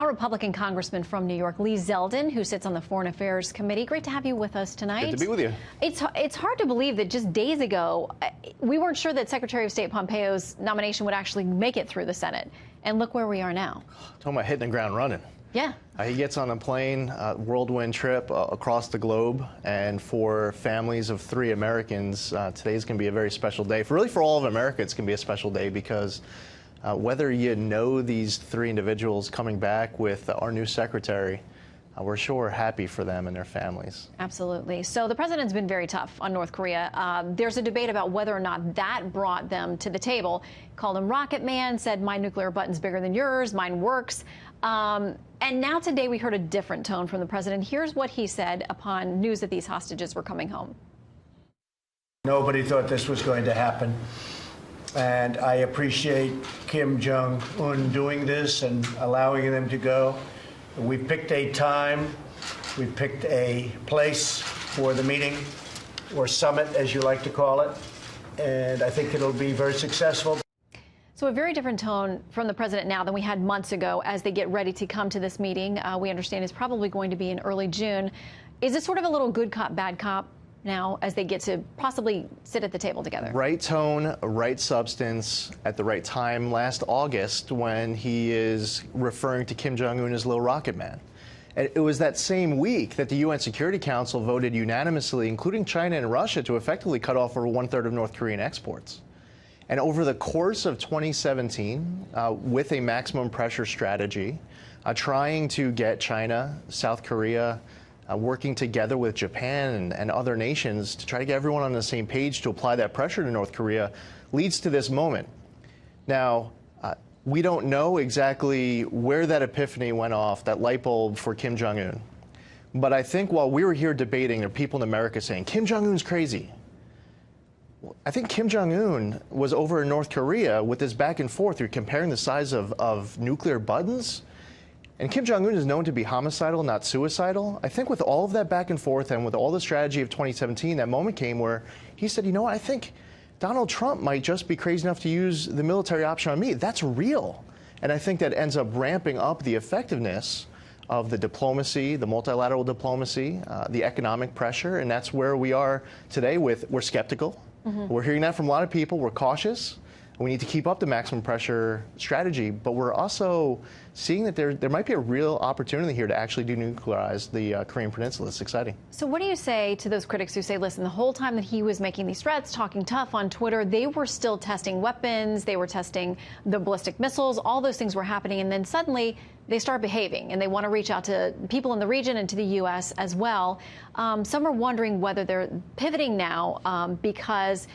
A Republican congressman from New York, Lee Zeldin, who sits on the Foreign Affairs Committee. Great to have you with us tonight. Good to be with you. It's hard to believe that just days ago, we weren't sure that Secretary of State Pompeo's nomination would actually make it through the Senate. And look where we are now. Talking about hitting the ground running. Yeah. He gets on a plane, whirlwind trip across the globe, and for families of 3 Americans, today's going to be a very special day. For all of America, it's going to be a special day because whether you know these 3 individuals coming back with our new secretary, we're sure happy for them and their families. Absolutely. So the president's been very tough on North Korea. There's a debate about whether or not that brought them to the table. Called him Rocket Man, said my nuclear button's bigger than yours, mine works. And now today we heard a different tone from the president. Here's what he said upon news that these hostages were coming home. Nobody thought this was going to happen. And I appreciate Kim Jong-un doing this and allowing them to go. We picked a time, we picked a place for the meeting, or summit, as you like to call it, and I think it'll be very successful. So a very different tone from the president now than we had months ago as they get ready to come to this meeting. We understand it's probably going to be in early June. Is it sort of a little good cop, bad cop now as they get to possibly sit at the table together? Right tone, right substance at the right time. Last August, when he is referring to Kim Jong-un as Little Rocket Man. It was that same week that the UN Security Council voted unanimously, including China and Russia, to effectively cut off over 1/3 of North Korean exports. And over the course of 2017, with a maximum pressure strategy, trying to get China, South Korea, working together with Japan and other nations to try to get everyone on the same page to apply that pressure to North Korea, leads to this moment. Now, we don't know exactly where that epiphany went off, that light bulb for Kim Jong-un. But I think while we were here debating, there are people in America saying, Kim Jong-un's crazy. I think Kim Jong-un was over in North Korea with this back and forth. You're comparing the size of nuclear buttons. And Kim Jong-un is known to be homicidal, not suicidal. I think with all of that back and forth and with all the strategy of 2017, that moment came where he said, you know what, I think Donald Trump might just be crazy enough to use the military option on me. That's real. And I think that ends up ramping up the effectiveness of the diplomacy, the multilateral diplomacy, the economic pressure. And that's where we are today we're skeptical. We're hearing that from a lot of people. We're cautious. We need to keep up the maximum pressure strategy, but we're also seeing that there might be a real opportunity here to actually denuclearize the Korean Peninsula. It's exciting. So what do you say to those critics who say, listen, the whole time that he was making these threats, talking tough on Twitter, they were still testing weapons, they were testing the ballistic missiles, all those things were happening, and then suddenly they start behaving, and they want to reach out to people in the region and to the U.S. as well. Some are wondering whether they're pivoting now because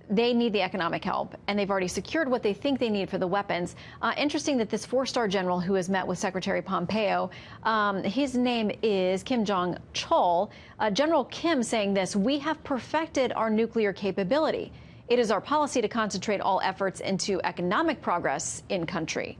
they need the economic help, and they've already secured what they think they need for the weapons. Interesting that this 4-star general who has met with Secretary Pompeo, his name is Kim Jong-chol. General Kim saying this: we have perfected our nuclear capability. It is our policy to concentrate all efforts into economic progress in country.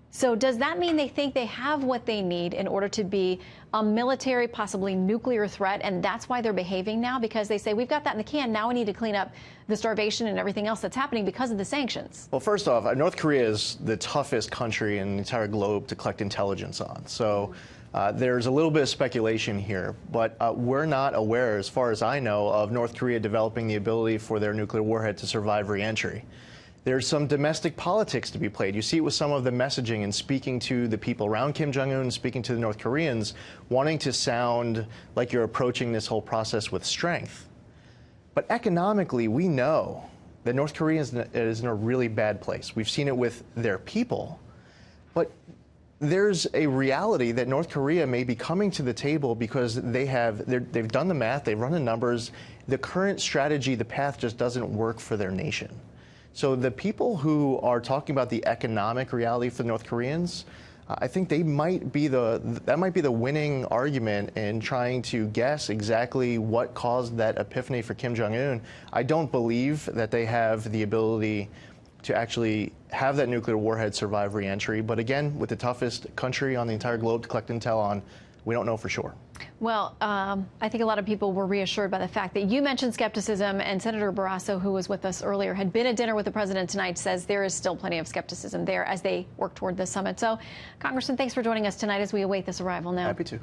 So does that mean they think they have what they need in order to be a military, possibly nuclear threat, and that's why they're behaving now? Because they say, we've got that in the can, now we need to clean up the starvation and everything else that's happening because of the sanctions? Well, first off, North Korea is the toughest country in the entire globe to collect intelligence on. So there's a little bit of speculation here, but we're not aware, as far as I know, of North Korea developing the ability for their nuclear warhead to survive re-entry. There's some domestic politics to be played. You see it with some of the messaging and speaking to the people around Kim Jong-un, speaking to the North Koreans, wanting to sound like you're approaching this whole process with strength. But economically, we know that North Korea is in a really bad place. We've seen it with their people. But there's a reality that North Korea may be coming to the table because they've done the math, they've run the numbers. The current strategy, the path just doesn't work for their nation. So the people who are talking about the economic reality for the North Koreans, I think that might be the winning argument in trying to guess exactly what caused that epiphany for Kim Jong-un. I don't believe that they have the ability to actually have that nuclear warhead survive re-entry. But again, with the toughest country on the entire globe to collect intel on, we don't know for sure. Well, I think a lot of people were reassured by the fact that you mentioned skepticism, and Senator Barrasso, who was with us earlier, had been at dinner with the president tonight, says there is still plenty of skepticism there as they work toward this summit. So, Congressman, thanks for joining us tonight as we await this arrival now. Happy to.